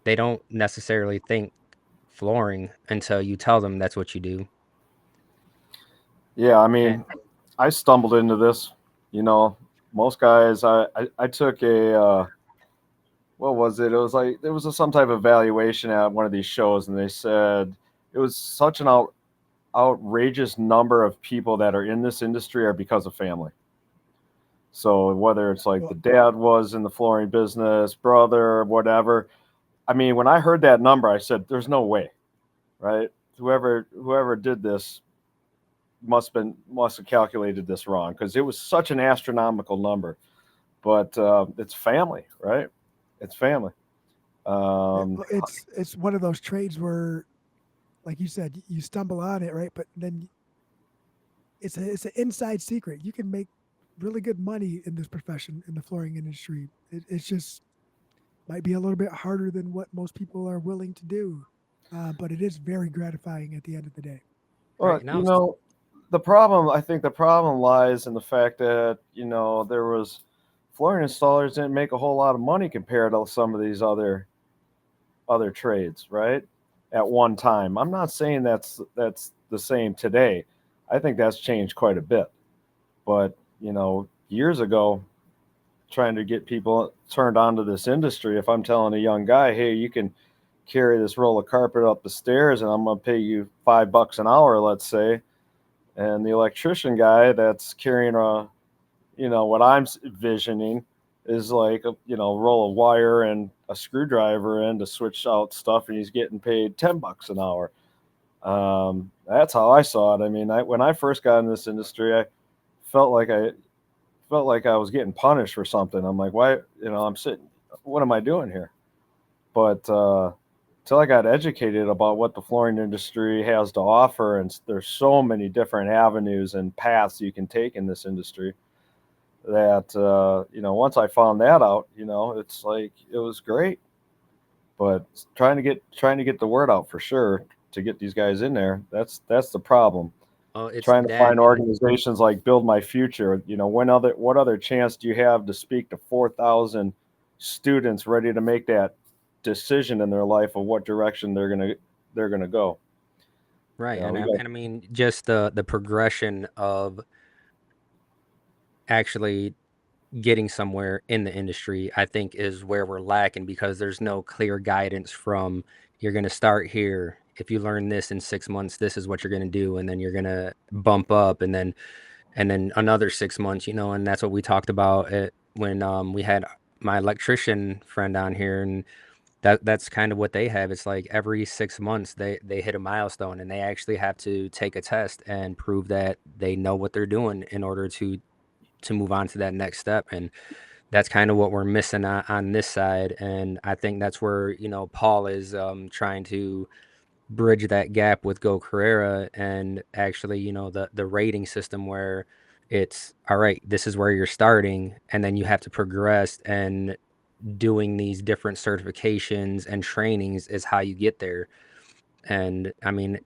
they don't necessarily think flooring until you tell them that's what you do. Yeah, I And mean, I stumbled into this. You know, most guys. I took a what was it? It was like there was some type of evaluation at one of these shows, and they said it was such an outrageous number of people that are in this industry are because of family. So whether it's like Well, the dad was in the flooring business, brother, whatever. I mean, when I heard that number, I said, "There's no way, right? Whoever did this must have calculated this wrong because it was such an astronomical number." But it's family, right? It's family. Um, it's one of those trades where, like you said, you stumble on it, right? But then it's an inside secret. You can make really good money in this profession in the flooring industry. It's just might be a little bit harder than what most people are willing to do, but it is very gratifying at the end of the day. well, right now, I think the problem lies in the fact that there was flooring installers didn't make a whole lot of money compared to some of these other trades, right? At one time, I'm not saying that's the same today. I think that's changed quite a bit. But years ago, trying to get people turned on to this industry, if I'm telling a young guy, hey, you can carry this roll of carpet up the stairs and I'm going to pay you $5 an hour, let's say, and the electrician guy that's carrying what I'm visioning is like a roll of wire and a screwdriver in to switch out stuff, and he's getting paid $10 an hour. That's how I saw it. I mean, when I first got in this industry, I felt like I felt like I was getting punished for something. I'm like, why? I'm sitting. What am I doing here? But till I got educated about what the flooring industry has to offer, and there's so many different avenues and paths you can take in this industry that once I found that out, it's like it was great. But trying to get the word out for sure to get these guys in there. That's the problem. oh, it's Trying to that, find and organizations like Build My Future. What other chance do you have to speak to 4,000 students ready to make that decision in their life of what direction they're gonna go? right, We got and I mean just the progression of actually getting somewhere in the industry, I think is where we're lacking because there's no clear guidance from you're going to start here. If you learn this in 6 months, this is what you're going to do. And then you're going to bump up and then another 6 months, and that's what we talked about when we had my electrician friend on here. And that's kind of what they have. It's like every 6 months they hit a milestone and they actually have to take a test and prove that they know what they're doing in order to move on to that next step. And that's kind of what we're missing on this side. And I think that's where, Paul is trying to bridge that gap with Go Carrera and actually, the rating system where It's all right, this is where you're starting, and then you have to progress, and doing these different certifications and trainings is how you get there. And I mean,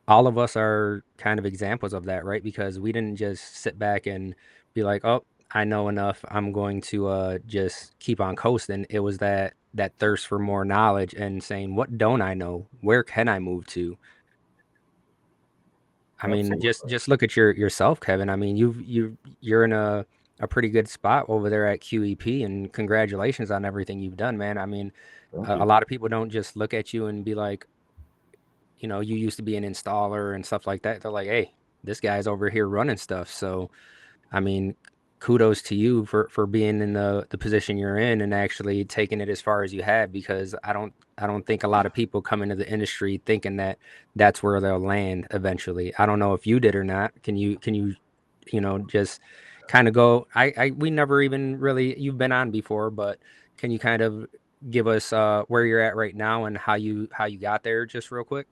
all of us are kind of examples of that, right? Because we didn't just sit back and be like, "Oh, I know enough. I'm going to just keep on coasting." It was that thirst for more knowledge and saying, "What don't I know? Where can I move to?" I mean, just Absolutely. just look at yourself, Kevin. I mean, you're in a pretty good spot over there at QEP, and congratulations on everything you've done, man. I mean, Thank a you. lot of people don't just look at you and be like, you used to be an installer and stuff like that. They're like, hey, this guy's over here running stuff. So, I mean, kudos to you for being in the position you're in and actually taking it as far as you have, because I don't think a lot of people come into the industry thinking that that's where they'll land eventually. I don't know if you did or not. Can you just kind of go, we never even really, you've been on before, but can you kind of give us where you're at right now and how you got there just real quick?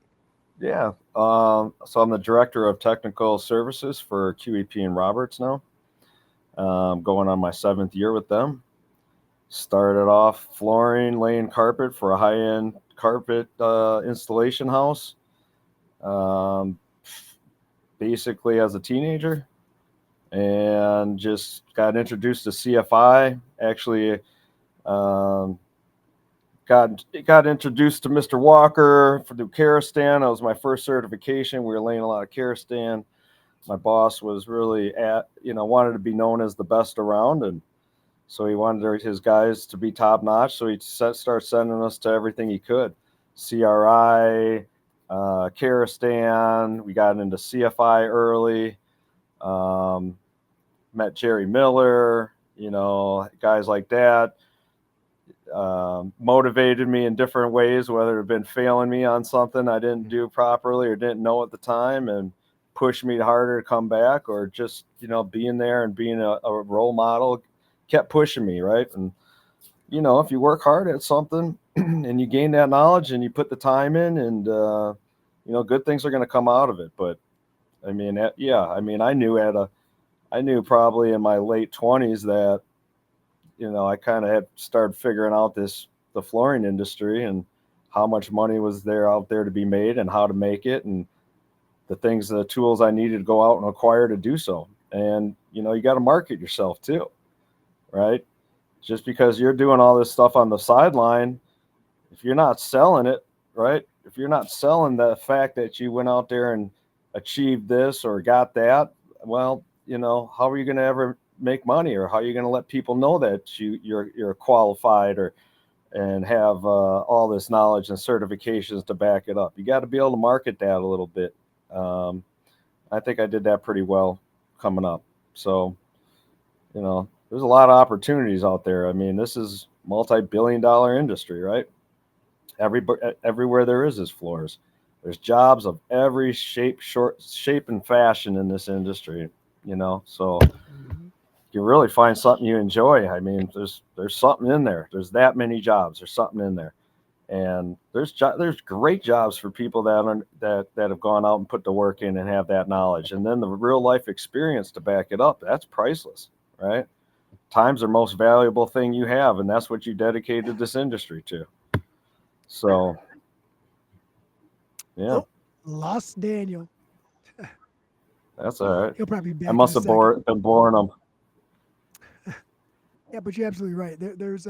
Yeah. So I'm the director of technical services for QEP and Roberts now. Going on my 7th year with them. Started off flooring, laying carpet for a high-end carpet installation house. Um, Basically, as a teenager, and just got introduced to CFI. Actually, um, got introduced to Mr. Walker for the Karastan. That was my first certification. We were laying a lot of Karastan. My boss was really wanted to be known as the best around, and so he wanted his guys to be top notch. So he started sending us to everything he could, CRI, Karastan. We got into CFI early. Um, Met Jerry Miller, guys like that. Motivated me in different ways, whether it had been failing me on something I didn't do properly or didn't know at the time, and pushed me harder to come back, or just being there and being a role model kept pushing me, right? And if you work hard at something and you gain that knowledge and you put the time in, and good things are going to come out of it. But I mean, yeah, I mean, I knew probably in my late 20s that I kind of had started figuring out the flooring industry, and how much money was there out there to be made, and how to make it, and the tools I needed to go out and acquire to do so. And you got to market yourself too, right? Just because you're doing all this stuff on the sideline, if you're not selling it, right? If you're not selling the fact that you went out there and achieved this or got that, well, how are you going to ever make money, or how are you going to let people know that you're qualified, or and have all this knowledge and certifications to back it up? You got to be able to market that a little bit. Um, I think I did that pretty well coming up. So, there's a lot of opportunities out there. I mean, this is multi-billion-dollar industry, right? Everywhere there is floors. There's jobs of every shape and fashion in this industry. So Mhm. you really find something you enjoy. I mean, there's something in there. There's that many jobs. There's something in there, and there's great jobs for people that have gone out and put the work in and have that knowledge, and then the real life experience to back it up. That's priceless, right? Time's the most valuable thing you have, and that's what you dedicated this industry to. So yeah, Oh, lost Daniel. that's all right. He'll probably be I back in a must have second. been boring them. Yeah, but you're absolutely right. There's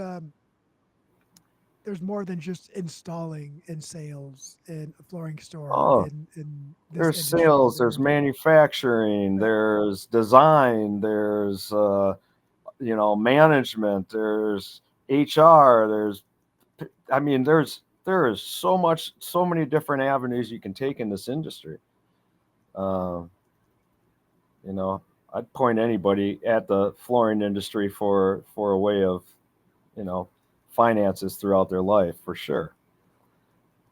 more than just installing and sales in a flooring store Oh, in this there's industry. sales, there's manufacturing, Right. there's design, there's management, there's HR, I mean, there is so many different avenues you can take in this industry. Um, you know, I'd point anybody at the flooring industry for a way of, you know, finances throughout their life for sure.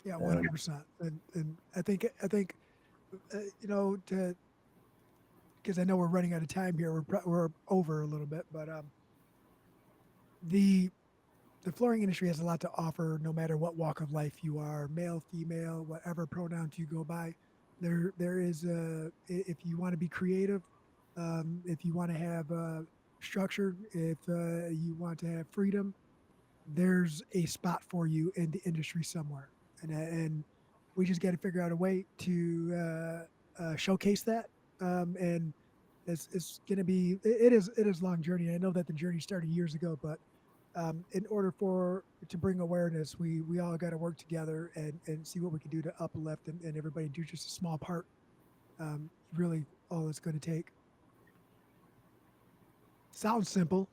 Yeah, And 100%. And I think to because I know we're running out of time here. We're over a little bit, but the the flooring industry has a lot to offer, no matter what walk of life you are, male, female, whatever pronouns you go by. There is a if you want to be creative, If you want to have structure, if you want to have freedom, there's a spot for you in the industry somewhere, and we just got to figure out a way to showcase that. And it's going to be it is a long journey. I know that the journey started years ago, but in order for to bring awareness, we all got to work together and see what we can do to uplift and everybody do just a small part. Really, all it's going to take. Sounds simple.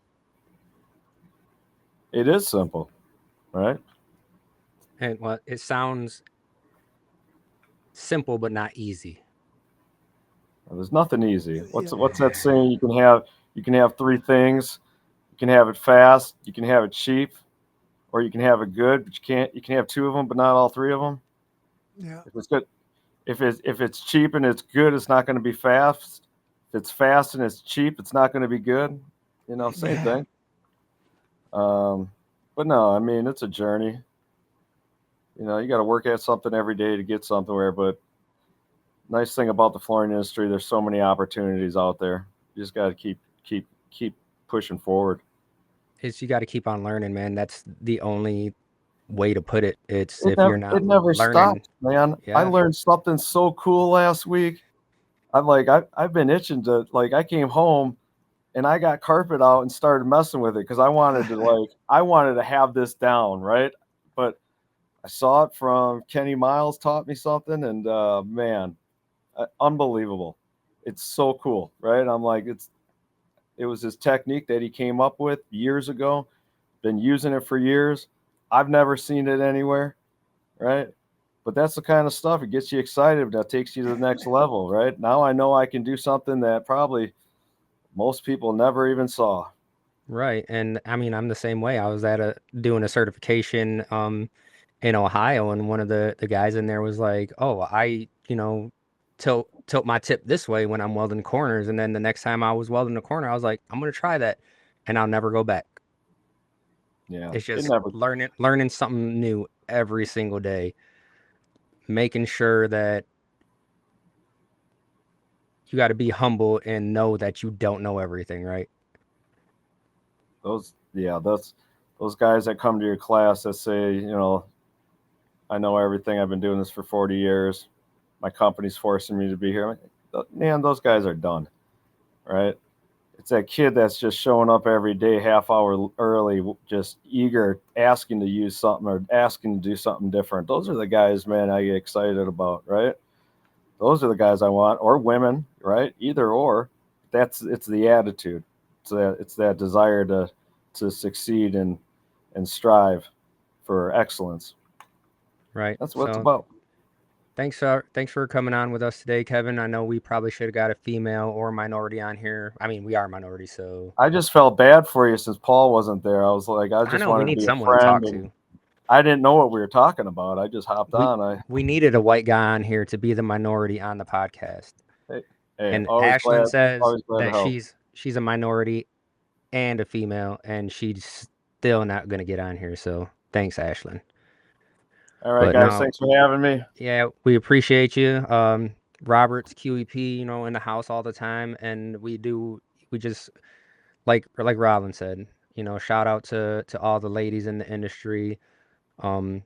It is simple, right? And well, it sounds simple but not easy. There's nothing easy. Yeah, What's that saying? You can have three things. You can have it fast. You can have it cheap, or you can have it good. But you can't. You can have two of them, but not all three of them. yeah, If it's good, if it's cheap and it's good, it's not going to be fast. If it's fast and it's cheap, it's not going to be good. Same yeah. thing. Um, but no, I mean it's a journey. You got to work at something every day to get somewhere. But nice thing about the flooring industry, there's so many opportunities out there. You just got to keep pushing forward. It's you got to keep on learning, man. That's the only way to put it. It's It if you're never not it never learning, stops, man. I yeah, learned something so cool last week. I've been itching to like. I came home and I got carpet out and started messing with it because I wanted to have this down, right? But I saw it from Kenny Miles taught me something, and man, unbelievable! It's so cool, right? I'm like, it was his technique that he came up with years ago. Been using it for years. I've never seen it anywhere, right? But that's the kind of stuff it gets you excited. That takes you to the next level, right? Now I know I can do something that probably most people never even saw. right. And I mean, I'm the same way. I was at a doing a certification in Ohio, and one of the guys in there was like, "Oh, tilt my tip this way when I'm welding corners." And then the next time I was welding a corner, I was like, "I'm gonna try that," and I'll never go back. Yeah, It's it just never. learning something new every single day, making sure that you got to be humble and know that you don't know everything, right? Those guys that come to your class that say, I know everything. I've been doing this for 40 years. My company's forcing me to be here. Man, those guys are done, right? It's that kid that's just showing up every day, half hour early, just eager, asking to use something or asking to do something different. Those are the guys, man, I get excited about, right? Those are the guys I want, or women, right? Either or. It's the attitude. It's that desire to succeed and strive for excellence. Right. That's what it's So about. thanks for coming on with us today, Kevin. I know we probably should have got a female or minority on here. I mean, we are minority, so I just felt bad for you since Paul wasn't there. I was like, I I just know we wanted to need be a someone to friend, talk and to. I didn't know what we were talking about. I just hopped We on. we needed a white guy on here to be the minority on the podcast. Hey, hey, And Ashlyn says always glad to that help. she's a minority and a female, and she's still not gonna get on here. So thanks, Ashlyn. All right, But guys, no, thanks for having me. yeah, we appreciate you. Robert's QEP, in the house all the time, and we just like Robin said, shout out to all the ladies in the industry, um,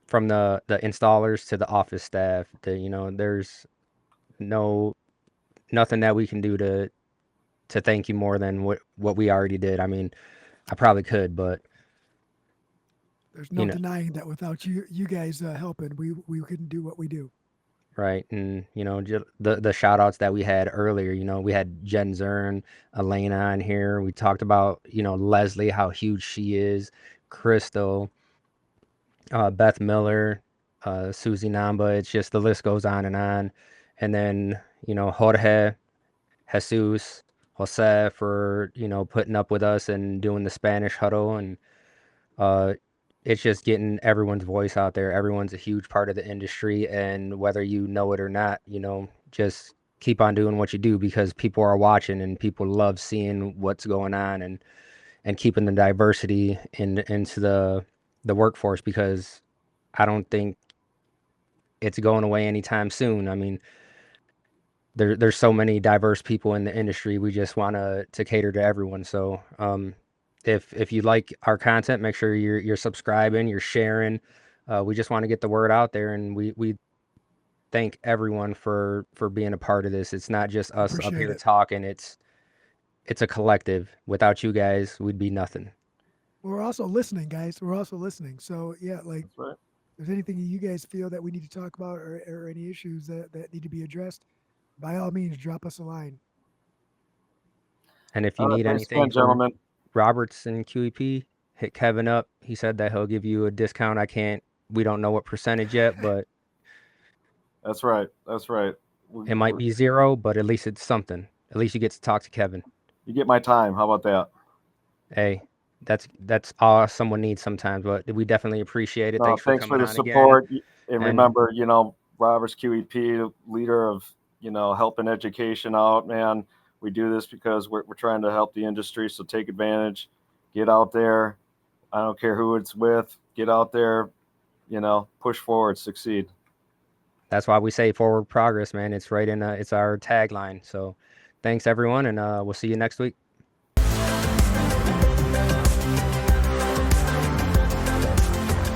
from the installers to the office staff. There's no nothing that we can do to thank you more than what we already did. I mean, I probably could, but There's you no know, denying that without you guys helping, we couldn't do what we do. right? And the shout outs that we had earlier, we had Jen Zern, Elena on here. We talked about, Leslie, how huge she is, Crystal, Beth Miller, Susie Namba. It's just the list goes on and on. And then, Jorge, Jesus, Jose for, putting up with us and doing the Spanish huddle. And uh, it's just getting everyone's voice out there. Everyone's a huge part of the industry. And whether you know it or not, just keep on doing what you do because people are watching and people love seeing what's going on and keeping the diversity into the workforce because I don't think it's going away anytime soon. I mean, there's so many diverse people in the industry. We just want to cater to everyone. So if you like our content, make sure you're subscribing, you're sharing. We just want to get the word out there, and we thank everyone for being a part of this. It's not just us up Appreciate here it. talking. It's a collective. Without you guys, we'd be nothing. We're also listening, guys. We're also listening. So yeah, like That's right. if there's anything you guys feel that we need to talk about or any issues that need to be addressed, by all means, drop us a line. And if you All right, need thanks anything again, for gentlemen. Roberts and QEP, hit Kevin up. He said that he'll give you a discount. We don't know what percentage yet, but That's right. That's right. it might be zero, but at least it's something. At least you get to talk to Kevin. You get my time. How about that? Hey, that's all someone needs sometimes, but we definitely appreciate it. No, Thanks for thanks for coming the on again. support. And And remember, Robert's QEP, leader of, helping education out, man. We do this because we're trying to help the industry. So take advantage, get out there. I don't care who it's with, get out there, push forward, succeed. that's why we say forward progress, man. It's right in it's our tagline. So thanks everyone, and we'll see you next week.